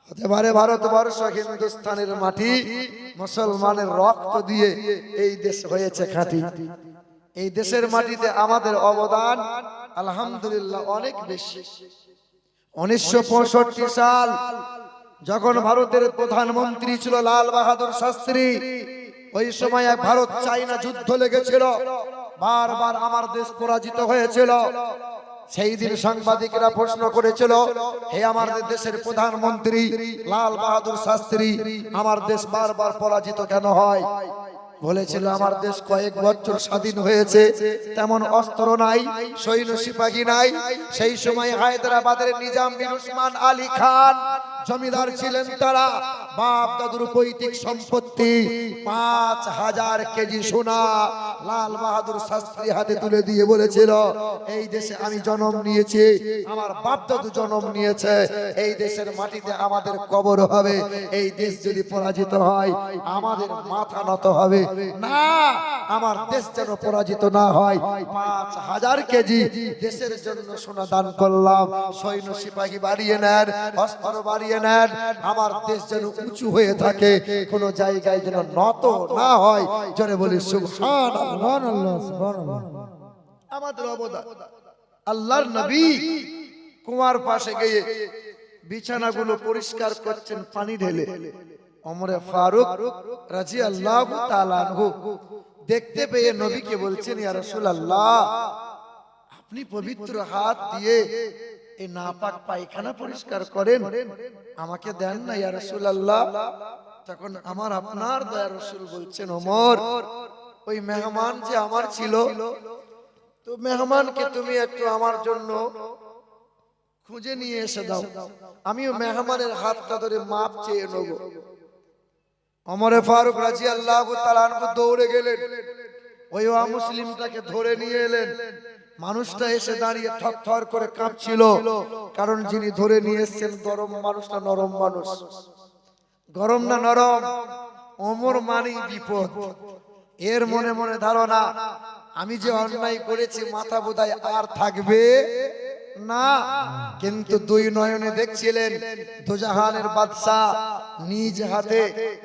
হতে পারে ভারতবর্ষ হিন্দুস্তানের মাটি, মুসলমানের রক্ত দিয়ে এই দেশ হয়েছে খাঁটি। এই দেশের মাটিতে আমাদের অবদান আলহামদুলিল্লাহ অনেক বেশি। 1965 সাল যখন ভারতের প্রধানমন্ত্রী ছিল লাল বাহাদুর শাস্ত্রী, ওই সময় ভারত চাইনা যুদ্ধ লেগেছিল, বারবার আমার দেশ পরাজিত হয়েছিল। সেই দিন সাংবাদিকরা প্রশ্ন করেছিল, হে আমাদের দেশের প্রধানমন্ত্রী লাল বাহাদুর শাস্ত্রী, আমার দেশ বারবার পরাজিত কেন হয়? বলেছিল, আমার দেশ কয়েক বছর স্বাধীন হয়েছে, তেমন অস্ত্র নাই, সৈন্য সিপাহী নাই। সেই সময় হায়দ্রাবাদের নিজাম বিন উসমান আলী খান জমিদার ছিলেন। তারা বাপ দাদুর পৈতৃক সম্পত্তি 5000 কেজি সোনা লাল বাহাদুর শাস্ত্রী হাতে তুলে দিয়ে বলেছিল, এই দেশে আমি জন্ম নিয়েছি, আমার বাপ দাদু জন্ম নিয়েছে, এই দেশের মাটিতে আমাদের কবর হবে। এই দেশ যদি পরাজিত হয় আমাদের মাথা নত হবে না, আমার দেশ যেন পরাজিত না হয়। 5000 কেজি দেশের জন্য সোনা দান করলাম। সৈন্য সিপাহী বাড়িয়ে নেন, অস্ত্র বাড়িয়ে নেন, আমার দেশ যেন উঁচু হয়ে থাকে, কোন জায়গায় যেন নত না হয়। জোরে বলি সুবহানাল্লাহ। আমাদের অবদান। আল্লাহর নবী কুয়ার পাশে গিয়ে বিছানাগুলো পরিষ্কার করছেন পানি ঢেলে। ওমরে ফারুক রাদিয়াল্লাহু তাআলা আনহু দেখতে পেয়ে নবীকে বলছেন, ইয়া রাসূলুল্লাহ, আপনি পবিত্র হাত দিয়ে এই নাপাক পায়খানা পরিষ্কার করেন, আমাকে দেন না ইয়া রাসূলুল্লাহ। তখন আমার আপনার দয়ার রাসূল বলছেন, ওমর, ওই মেহমান যে আমার ছিল, তো মেহমানকে তুমি একটু আমার জন্য খুঁজে নিয়ে এসে দাও, আমিও মেহমানের হাতটা ধরে মাপ চেয়ে নেব। ওমরে ফারুক রাদিয়াল্লাহু তাআলা আনহু দৌড়ে গেলেন, ওই মুসলিমটাকে ধরে নিয়ে এলেন। মানুষটা এসে দাঁড়িয়ে থরথর করে কাঁপছিল, কারণ যিনি ধরে নিয়ে এসেছেন গরম মানুষ না নরম মানুষ? গরম না নরম? ওমর মানেই বিপদ। এর মনে মনে ধারণা, আমি যে অন্যায় করেছি মাথা বোধহয় আর থাকবে না। কিন্তু দুই নয়নে দেখছিলেন দোজাহানের বাদশা নিজ হাতে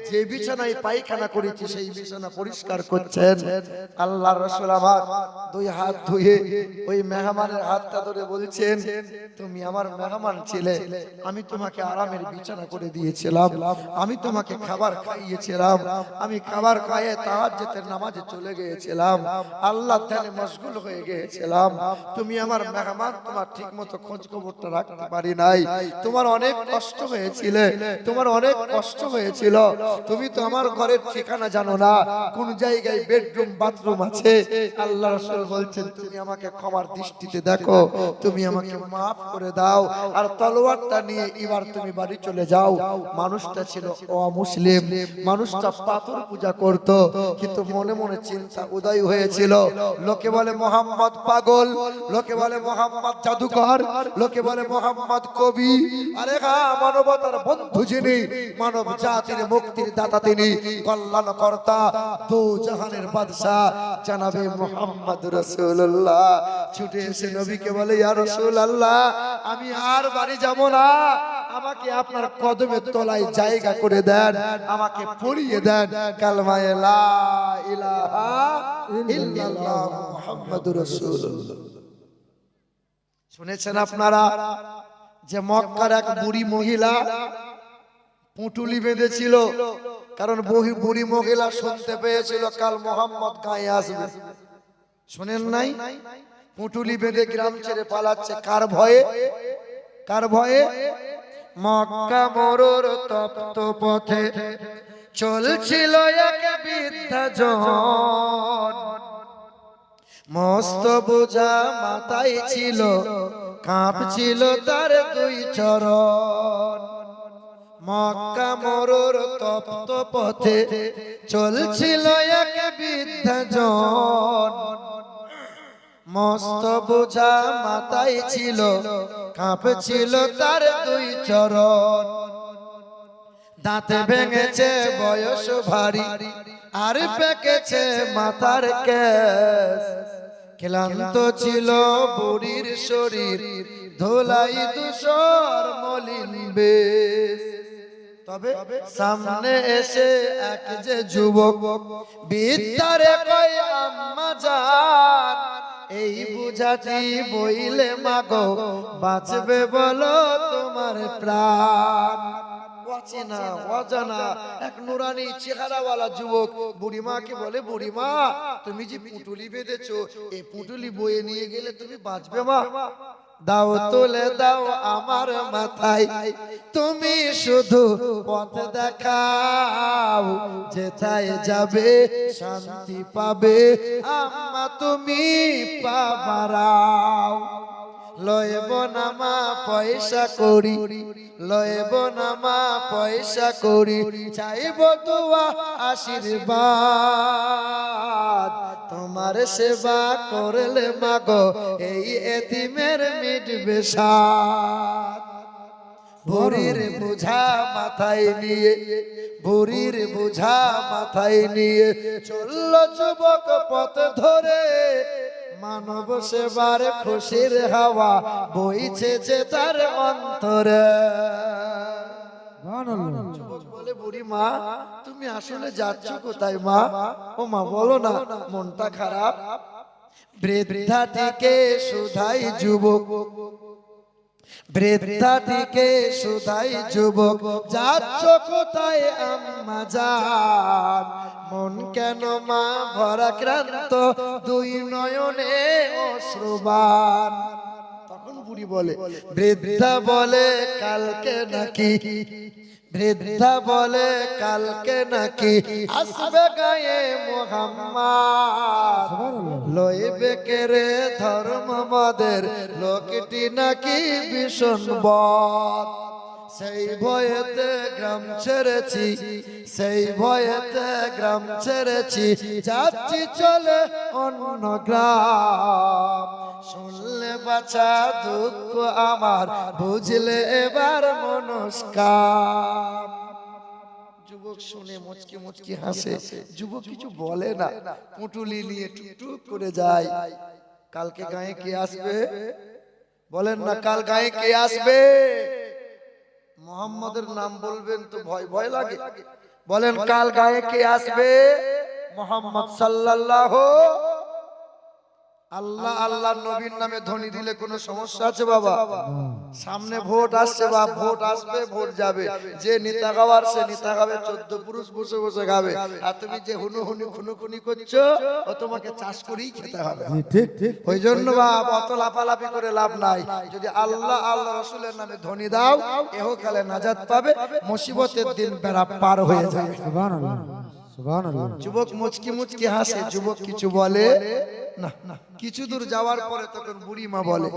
যে বিছানায় পায়খানা করেছি সেই বিছানা পরিষ্কার করছেন। আল্লাহর রাসূল আমার দুই হাত ধুয়ে ওই মেহমানের হাতটা ধরে বলছেন, তুমি আমার মেহমান ছিলে, আমি তোমাকে আরামের বিছানা করে দিয়েছিলাম, আমি তোমাকে খাবার খাইয়েছিলাম, আমি খাবার খাইয়ে তাহাজ্জুদের নামাজে চলে গিয়েছিলাম, আল্লাহর ধ্যানে মশগুল হয়ে গিয়েছিলাম, তুমি আমার মেহমান, তোমার ঠিক মতো খোঁজ খবরটা রাখতে পারি নাই, তোমার অনেক কষ্ট হয়েছিল, তোমার অনেক কষ্ট হয়েছিল, তুমি তো আমার ঘরের ঠিকানা জানো না, কোন জায়গায় বেডরুম বাথরুম আছে। আল্লাহ রাসূল বলছেন, তুমি আমাকে ক্ষমার দৃষ্টিতে দেখো, তুমি আমাকে maaf করে দাও, আর তলোয়ারটা নিয়ে এবার তুমি বাড়ি চলে যাও। মানুষটা ছিল অমুসলিম, মানুষটা পাথর পূজা করত, কিন্তু মনে মনে চিন্তা উদয় হয়েছিল, লোকে বলে মোহাম্মদ পাগল, লোকে বলে মোহাম্মদ জাদুকর, লোকে বলে মোহাম্মদ কবি, আরে হ্যাঁ, মানবতার বন্ধু যিনি, মানব জাতির মুক্তির দাতা তিনি, কল্যাণকর্তা, দো জাহানের বাদশা জানাবে মুহাম্মদ রাসূলুল্লাহ। ছুটে এসে নবীকে বলে, ইয়া রাসূলুল্লাহ, আমি আর বাড়ি যাব না, আমাকে আপনার কদমের তলায় জায়গা করে দেন, আমাকে পড়িয়ে দেন কালমায়ে লা ইলাহা ইল্লাল্লাহ মুহাম্মাদুর রাসূলুল্লাহ। শুনেছেন আপনারা যে মক্কার এক বুড়ি মহিলা পুঁটুলি বেঁধেছিল, কারণ বুড়ি মহিলা শুনতে পেয়েছিল কাল মোহাম্মদ গায়ে আসবে। শুনেন নাই? পুঁটুলি বেঁধে গ্রাম ছেড়ে পালাচ্ছে, কার ভয়ে? কার ভয়ে? মক্কা মরুর তপ্ত পথে চলছিল এক বৃদ্ধা জন, মস্ত বোঝা মাথায় ছিল, কাঁপছিল তার দুই চরণ। মক্কা মরুর তপ্ত পথে চলছিল এক বৃদ্ধা জন, মস্ত বোঝা মাথায় ছিল, কাঁপছিল তার দুই চরণ। দাঁতে ভেঙেছে বয়স ভারী, আর পেকেছে মাথার কেশ, ক্লান্ত ছিল বুড়ির শরীর, ধোলাই ধূসর মলিন বেশ। তবে সামনে এসে এক যে যুবক বিদ্যারে কয় আম্মা জান, এই বুঝাটি বইলে মাগো বাঁচবে বলো তোমার প্রাণ। অচেনা অজানা এক নুরানি চেহারাওয়ালা যুবক বুড়িমাকে বলে, বুড়িমা তুমি যে পুটুলি বেঁধেছো, এই পুটুলি বয়ে নিয়ে গেলে তুমি বাঁচবে মা? দাও তুলে দাও আমার মাথায়, তুমি শুধু পথ দেখাও, যেথায় যাবে শান্তি পাবে আম্মা তুমি পাবারাও। লয়ব নামা পয়সা করি, লয়ব নামা পয়সা করি, চাইব দোয়া আশীর্বাদ, তোমার সেবা করলে মাগো এই এতিমের মিটবে সাদ। বুড়ির বোঝা মাথায় নিয়ে, বুড়ির বোঝা মাথায় নিয়ে চলল যুবক পথ ধরে, মানব সেবার খুশির হাওয়া বইছে যে তার অন্তরে। যুবক বলে, বুড়ি মা তুমি আসলে যাচ্ছ কোথায় মা? ও মা বলো না, মনটা খারাপ। বৃদ্ধাটিকে শুধাই যুবক, বৃদ্ধাটিকে শুধাই যুবক, যাচ্ছ কোথায় আম্মা জান? মন কেন মা ভরা ক্রান্ত, দুই নয়নে অশ্রুবান। তখন বুড়ি বলে, বৃদ্ধা বলে কালকে নাকি, বৃদ্ধা বলে কালকে নাকি আসবে গায়ে মুহাম্মদ, লইবে কেরে ধর্ম মদের লোকটি নাকি ভীষণ বদ। সেই ভয়েতে গ্রাম ছেড়েছি, সেই ভয়েতে গ্রাম ছেড়েছি, যাচ্ছি চলে অন্য গ্রাম। শুনলে বাছা দুঃখ আমার, বুঝলে এবার মনস্কার। যুবক শুনে মুচকি মুচকি হাসে, যুবক কিছু বলে না, পুটুলি নিয়ে টুকটুক করে যায়। কালকে গায়ে কে আসবে বলেন না? কাল গায়ে কে আসবে? মোহাম্মদের নাম বলবেন তো ভয় ভয় লাগে। বলেন কাল গায়ে কে আসবে? মোহাম্মদ সাল্লাল্লাহু। আল্লাহ আল্লাহ নবীর নামে ধ্বনি দিলে কোনো সমস্যা আছে বাবা? সামনে ভোট আসছে বা ভোট আসবে, ভোট যাবে, যে নেতা গাওয়ার সে নেতা গাবে, 14 পুরুষ বসে বসে গাবে, আর তুমি যে হুনু হুনি খুনুখুনি করছো ও তোমাকে চাষ করেই খেতে হবে। ঠিক ঠিক। ওই জন্য বাবা অত লাফালাফি করে লাভ নাই। যদি আল্লাহ আল্লাহ রাসূলের নামে ধ্বনি দাও, ইহকালে নাজাত পাবে, মুসিবতের দিন বেড়া পার হয়ে যাবে। সুবহানাল্লাহ সুবহানাল্লাহ। যুবক মুচকি মুচকি হাসে, যুবক কিছু বলে না। কিছু দূর যাওয়ার পরে তখন বুড়ি মা বলে,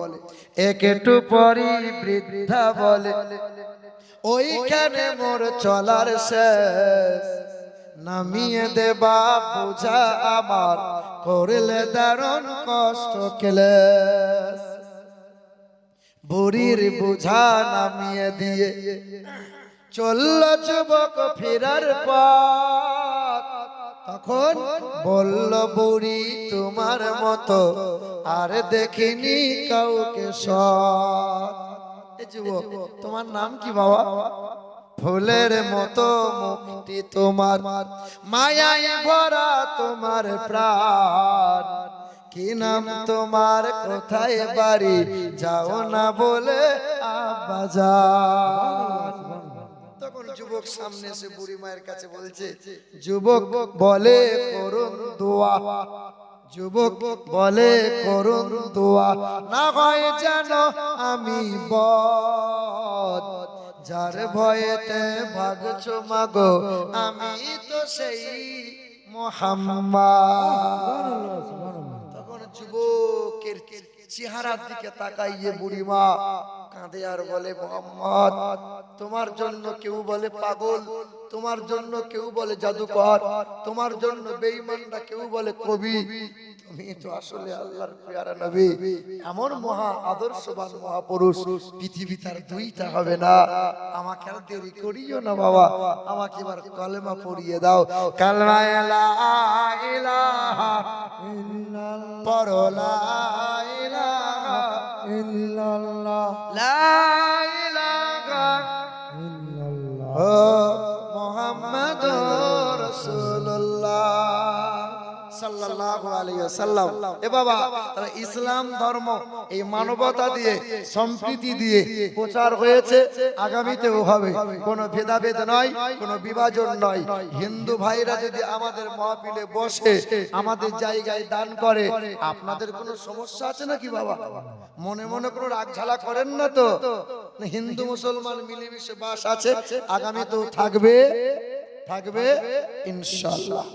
একটু পরই বৃদ্ধা বলে, ওইখানে মোর চলার শেষ, নামিয়ে দেবা বোঝা আমার, করলে দারুণ কষ্ট ক্লেশ। বুড়ির বোঝা নামিয়ে দিয়ে চলল যুবক ফেরার পথ। তখন বলল বুড়ি, তোমার মতো আর দেখিনি কাউকে সৎ। এ যুবক তোমার নাম কি বাবা? ফুলের মতো মুখটি তোমার, মায়ায় ভরা তোমার প্রাণ, কি নাম তোমার, কোথায় বাড়ি, যাও না বলে আব্বা যান। তখন যুবক সামনে এসে বুড়ি মায়ের কাছে বলছে, যুবক বলে করুন দোয়া, যুবক বলে করুন দোয়া, না হয় যেন আমি বদ, যার ভয়েতে ভাগছো মাগো আমি তো সেই মুহাম্মদ। তখন যুবকের চেহারার দিকে তাকাইয়ে বুড়িমা কাঁদে আর বলে, মুহাম্মদ তোমার জন্য কেউ বলে পাগল, তোমার জন্য কেউ বলে জাদুকর, তোমার জন্য বেঈমানরা কেউ বলে কবি, তুমি তো আসলে আল্লাহর পেয়ারা নবী, এমন মহা আদর্শবান মহাপুরুষ পৃথিবীতে আর দুইটা হবে না। আমাকে আর দেরি করিও না বাবা, আমাকে এবার কলেমা পড়িয়ে দাও। কালেমা লা ইলাহা ইল্লাল্লাহ, পড়ো লা ইলাহা ইল্লাল্লাহ, লা ইলাহা ইল্লাল্লাহ। সাল্লাল্লাহু আলাইহি ওয়াসাল্লাম। এ বাবা, তাহলে ইসলাম ধর্ম এই মানবতা দিয়ে, সম্প্রীতি দিয়ে প্রচার হয়েছে, আগামীতেও হবে। কোনো ভেদাভেদ নয়, কোনো বিভাজন নয়। হিন্দু ভাইরা যদি আমাদের মাহফিলে বসে, আমাদের জায়গায় দান করে, আপনাদের কোনো সমস্যা আছে নাকি বাবা? মনে মনে কোনো রাগ ঝালা করেন না তো? হিন্দু মুসলমান মিলেমিশে বাস আছে, আগামীতেও থাকবে, থাকবে ইনশাআল্লাহ।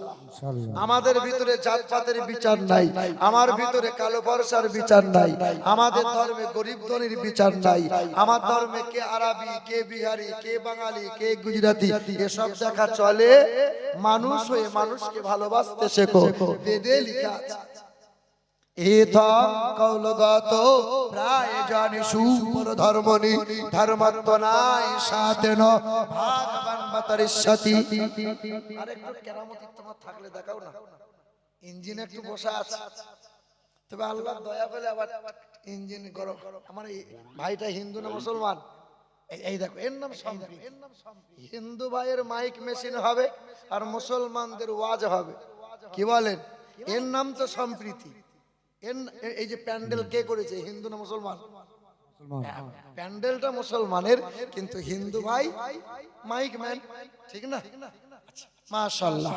আমাদের ভিতরে জাতপাতের বিচার নাই, আমার ভিতরে কালো বর্ষার বিচার নাই, আমাদের ধর্মে গরিব ধনীর বিচার নাই, আমার ধর্মে কে আরবি, কে বিহারি, কে বাঙালি, কে গুজরাটি, এসব দেখা চলে। মানুষ হয়ে মানুষকে ভালোবাসতে শেখো, বেদে লেখা আছে। এথম কৌলগত প্রায় জানি সুপর ধর্মনি ধর্মত্ব নাই সাতেন ভাগবান বাতারিষ্যতি। আরেকটু কেরামতি তোমার থাকলে দেখাও না। ইঞ্জিন একটু বসা আছে, তবে আল্লাহ দয়া করে আবার ইঞ্জিন গরম। আমার এই ভাইটা হিন্দু না মুসলমান? এই দেখো, এর নাম সম্প্রীতি। হিন্দু ভাইয়ের মাইক মেশিন হবে আর মুসলমানদের ওয়াজ হবে, কি বলেন? এর নাম তো সম্প্রীতি। এই যে প্যান্ডেল কে করেছে, হিন্দু না মুসলমান? প্যান্ডেলটা মুসলমানের, কিন্তু হিন্দু ভাই মাইক ম্যান, ঠিক না? মাশাআল্লাহ।